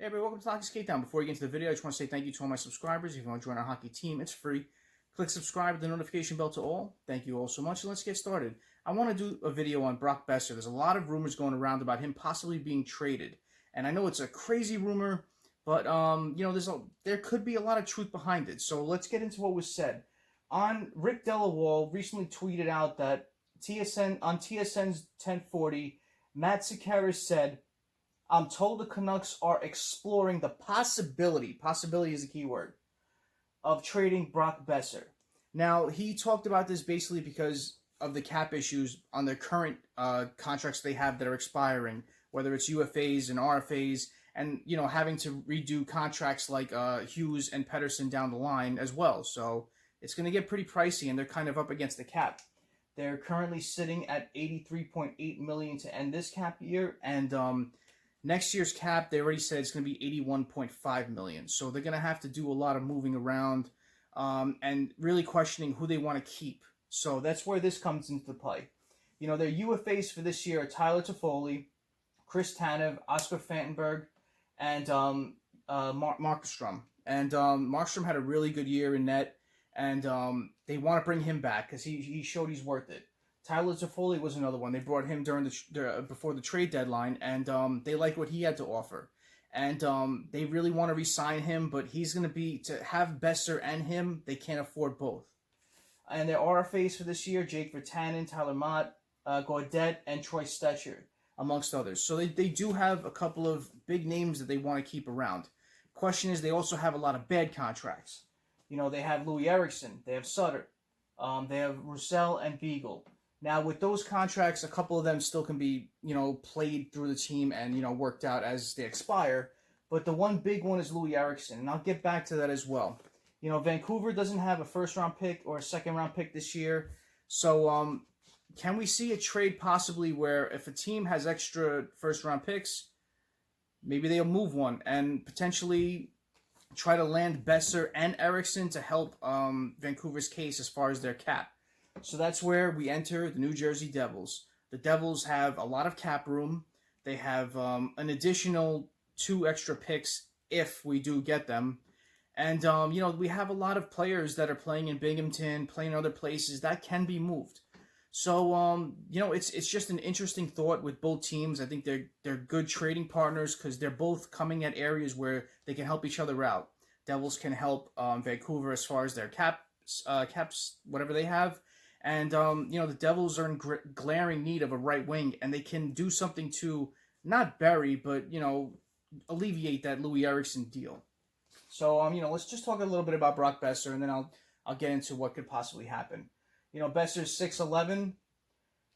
Hey everybody, welcome to Hockey SKATEDOWN. Before we get into the video, I just want to say thank you to all my subscribers. If you want to join our hockey team, it's free. Click subscribe with the notification bell to all. Thank you all so much, and let's get started. I want to do a video on Brock Boeser. There's a lot of rumors going around about him possibly being traded. And I know it's a crazy rumor, but there could be a lot of truth behind it. So let's get into what was said. Rick Delawall recently tweeted out that on TSN's 1040, Matt Hischier said, "I'm told the Canucks are exploring the possibility is a key word, of trading Brock Boeser." Now, he talked about this basically because of the cap issues on their current contracts they have that are expiring, whether it's UFAs and RFAs, and, having to redo contracts like Hughes and Pettersson down the line as well. So it's going to get pretty pricey, and they're kind of up against the cap. They're currently sitting at $83.8 million to end this cap year, and next year's cap, they already said it's going to be $81.5 million. So they're going to have to do a lot of moving around and really questioning who they want to keep. So that's where this comes into play. Their UFAs for this year are Tyler Toffoli, Chris Tanev, Oscar Fantenberg, and Markstrom. And Markstrom had a really good year in net, and they want to bring him back because he showed he's worth it. Tyler Toffoli was another one. They brought him during before the trade deadline, and they liked what he had to offer. And they really want to re-sign him, but he's going to have Boeser and him, they can't afford both. And their RFAs for this year, Jake Virtanen, Tyler Mott, Gaudette, and Troy Stecher, amongst others. So they do have a couple of big names that they want to keep around. Question is, they also have a lot of bad contracts. They have Louis Eriksson, they have Sutter, they have Roussel and Beagle. Now, with those contracts, a couple of them still can be, played through the team and, worked out as they expire. But the one big one is Louis Eriksson, and I'll get back to that as well. Vancouver doesn't have a first-round pick or a second-round pick this year. So, can we see a trade possibly where if a team has extra first-round picks, maybe they'll move one and potentially try to land Boeser and Eriksson to help Vancouver's case as far as their cap? So that's where we enter the New Jersey Devils. The Devils have a lot of cap room. They have an additional 2 extra picks if we do get them. And, we have a lot of players that are playing in Binghamton, playing in other places that can be moved. So, it's just an interesting thought with both teams. I think they're good trading partners because they're both coming at areas where they can help each other out. Devils can help Vancouver as far as their caps, whatever they have. And, the Devils are in glaring need of a right wing, and they can do something to not bury, but, alleviate that Louis Eriksson deal. So, let's just talk a little bit about Brock Boeser, and then I'll get into what could possibly happen. Boeser's 6'11",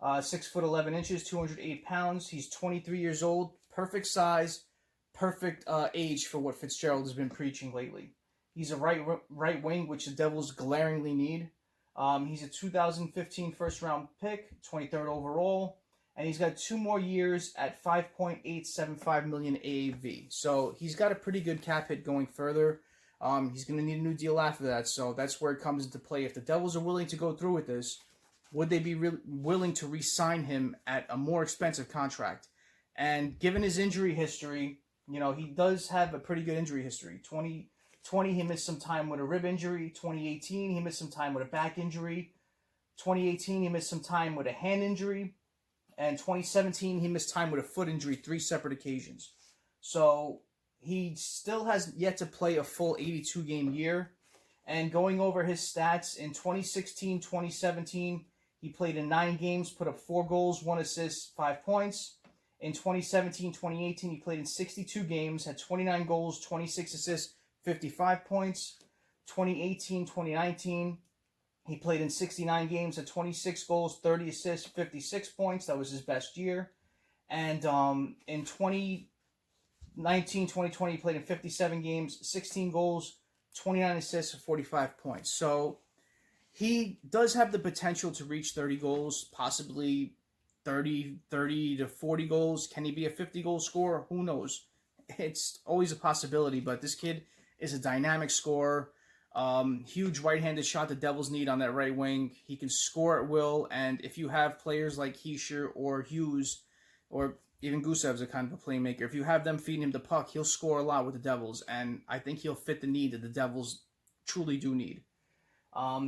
6'11", 208 pounds. He's 23 years old, perfect size, perfect age for what Fitzgerald has been preaching lately. He's a right wing, which the Devils glaringly need. He's a 2015 first-round pick, 23rd overall, and he's got 2 more years at $5.875 million AAV. So he's got a pretty good cap hit going further. He's going to need a new deal after that, so that's where it comes into play. If the Devils are willing to go through with this, would they be willing to re-sign him at a more expensive contract? And given his injury history, he does have a pretty good injury history. 2020, he missed some time with a rib injury. 2018, he missed some time with a back injury. 2018, he missed some time with a hand injury. And 2017, he missed time with a foot injury 3 separate occasions. So he still has yet to play a full 82-game year. And going over his stats, in 2016-2017, he played in 9 games, put up 4 goals, 1 assist, 5 points. In 2017-2018, he played in 62 games, had 29 goals, 26 assists, 55 points. 2018-2019, he played in 69 games, had 26 goals, 30 assists, 56 points. That was his best year. And in 2019-2020, he played in 57 games, 16 goals, 29 assists, 45 points. So he does have the potential to reach 30 goals, possibly 30 to 40 goals. Can he be a 50-goal scorer? Who knows? It's always a possibility, but this kid is a dynamic scorer. Huge right-handed shot the Devils need on that right wing. He can score at will, and if you have players like Hischier or Hughes or even Gusev's a kind of a playmaker. If you have them feeding him the puck, he'll score a lot with the Devils, and I think he'll fit the need that the Devils truly do need.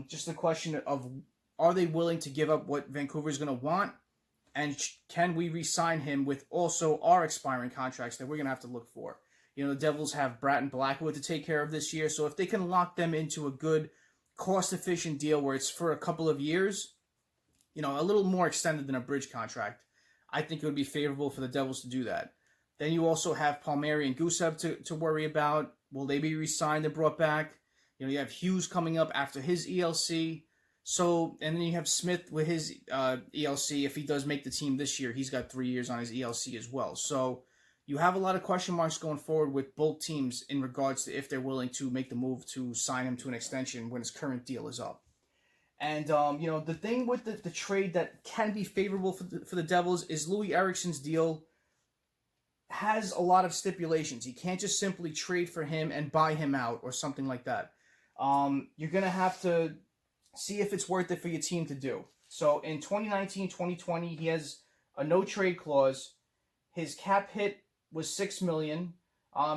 Just a question of, are they willing to give up what Vancouver's going to want, and can we re-sign him with also our expiring contracts that we're going to have to look for? You know, the Devils have Bratt and Blackwood to take care of this year, so if they can lock them into a good, cost-efficient deal where it's for a couple of years, you know, a little more extended than a bridge contract, I think it would be favorable for the Devils to do that. Then you also have Palmieri and Gusev to worry about. Will they be re-signed and brought back? You know, you have Hughes coming up after his ELC. So, and then you have Smith with his ELC. If he does make the team this year, he's got 3 years on his ELC as well. So you have a lot of question marks going forward with both teams in regards to if they're willing to make the move to sign him to an extension when his current deal is up. And, you know, the thing with the trade that can be favorable for the Devils is Louis Eriksson's deal has a lot of stipulations. You can't just simply trade for him and buy him out or something like that. You're going to have to see if it's worth it for your team to do. So in 2019-2020, he has a no-trade clause. His cap hit was $6 million.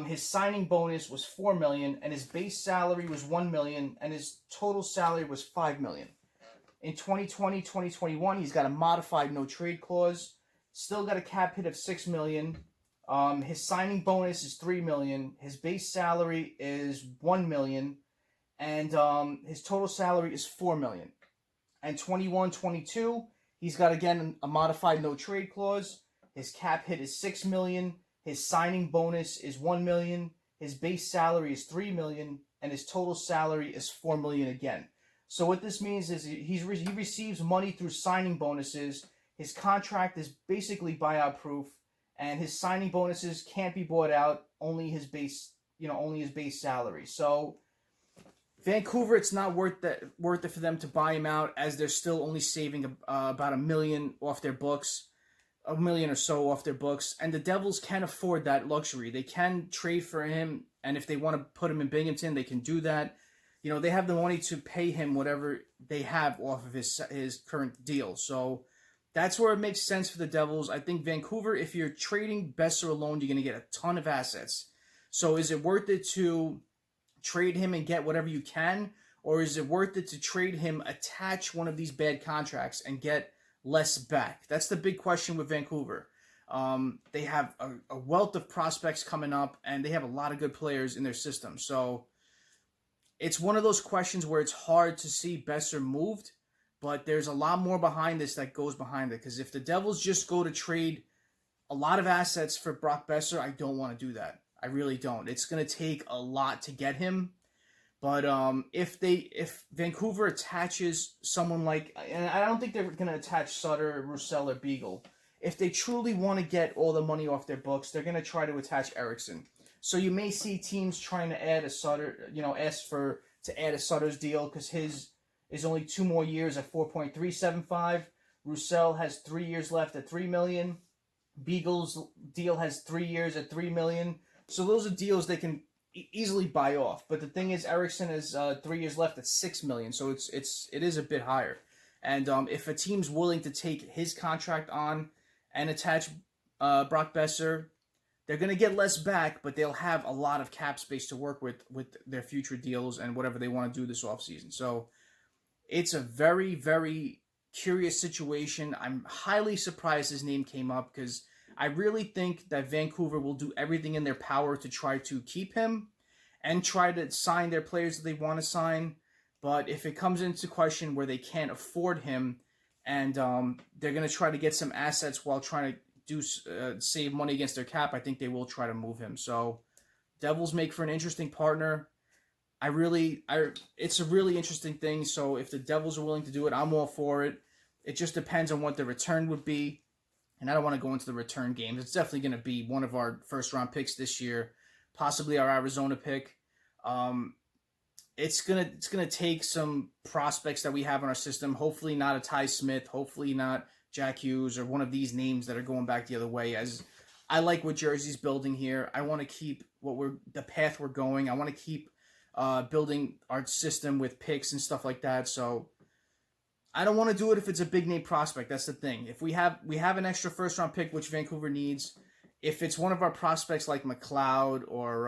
His signing bonus was $4 million, and his base salary was $1 million, and his total salary was $5 million. In 2020-2021, he's got a modified no-trade clause. Still got a cap hit of $6 million. His signing bonus is $3 million. His base salary is $1 million. And his total salary is $4 million. And 21-22, he's got, again, a modified no-trade clause. His cap hit is $6 million. His signing bonus is $1 million. His base salary is $3 million. And his total salary is $4 million again. So what this means is he receives money through signing bonuses. His contract is basically buyout proof. And his signing bonuses can't be bought out. Only his base salary. So Vancouver, it's not worth it for them to buy him out, as they're still only saving about $1 million off their books, $1 million or so off their books, and the Devils can afford that luxury. They can trade for him, and if they want to put him in Binghamton, they can do that. You know, they have the money to pay him whatever they have off of his current deal. So that's where it makes sense for the Devils. I think Vancouver, if you're trading Boeser alone, you're going to get a ton of assets. So is it worth it to trade him and get whatever you can, or is it worth it to trade him, attach one of these bad contracts, and get less back? That's the big question with Vancouver. They have a wealth of prospects coming up, and they have a lot of good players in their system. So it's one of those questions where it's hard to see Boeser moved, but there's a lot more behind this that goes behind it. Because if the Devils just go to trade a lot of assets for Brock Boeser, I don't want to do that. I really don't. It's going to take a lot to get him. But if Vancouver attaches someone like, and I don't think they're going to attach Sutter, Roussel, or Beagle. If they truly want to get all the money off their books, they're going to try to attach Eriksson. So you may see teams trying to add a Sutter, ask to add a Sutter's deal, because his is only 2 more years at $4.375. Roussel has 3 years left at $3 million. Beagle's deal has 3 years at $3 million. So those are deals they can easily buy off. But the thing is, Eriksson has 3 years left at $6 million, so it is a bit higher. And if a team's willing to take his contract on and attach Brock Boeser, they're going to get less back, but they'll have a lot of cap space to work with their future deals and whatever they want to do this offseason. So it's a very, very curious situation. I'm highly surprised his name came up, because I really think that Vancouver will do everything in their power to try to keep him and try to sign their players that they want to sign. But if it comes into question where they can't afford him, and they're going to try to get some assets while trying to save money against their cap, I think they will try to move him. So Devils make for an interesting partner. It's a really interesting thing. So if the Devils are willing to do it, I'm all for it. It just depends on what the return would be. And I don't want to go into the return games. It's definitely going to be one of our first-round picks this year, possibly our Arizona pick. It's gonna take some prospects that we have in our system. Hopefully not a Ty Smith. Hopefully not Jack Hughes or one of these names that are going back the other way. As I like what Jersey's building here. I want to keep the path we're going. I want to keep building our system with picks and stuff like that. So I don't want to do it if it's a big name prospect. That's the thing. If we have an extra first round pick, which Vancouver needs, if it's one of our prospects like McLeod or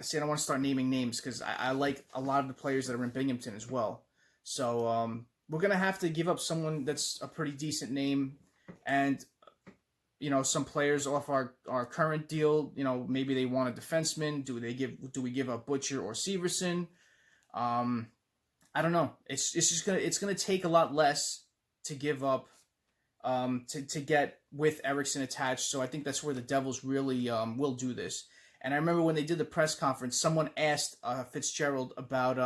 see, I don't want to start naming names because I like a lot of the players that are in Binghamton as well. So we're gonna have to give up someone that's a pretty decent name, and some players off our current deal. Maybe they want a defenseman. Do we give up Butcher or Severson? I don't know. It's gonna take a lot less to give up to get with Eriksson attached. So I think that's where the Devils really will do this. And I remember when they did the press conference, someone asked Fitzgerald about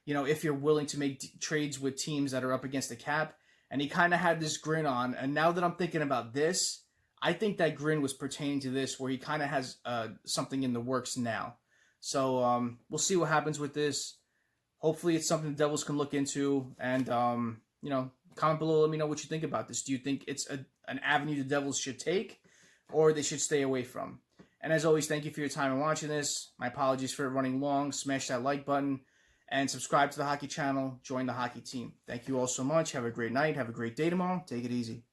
if you're willing to make trades with teams that are up against the cap, and he kind of had this grin on. And now that I'm thinking about this, I think that grin was pertaining to this, where he kind of has something in the works now. So we'll see what happens with this. Hopefully it's something the Devils can look into. And, comment below, let me know what you think about this. Do you think it's an avenue the Devils should take, or they should stay away from? And as always, thank you for your time in watching this. My apologies for it running long. Smash that like button and subscribe to the hockey channel. Join the hockey team. Thank you all so much. Have a great night. Have a great day tomorrow. Take it easy.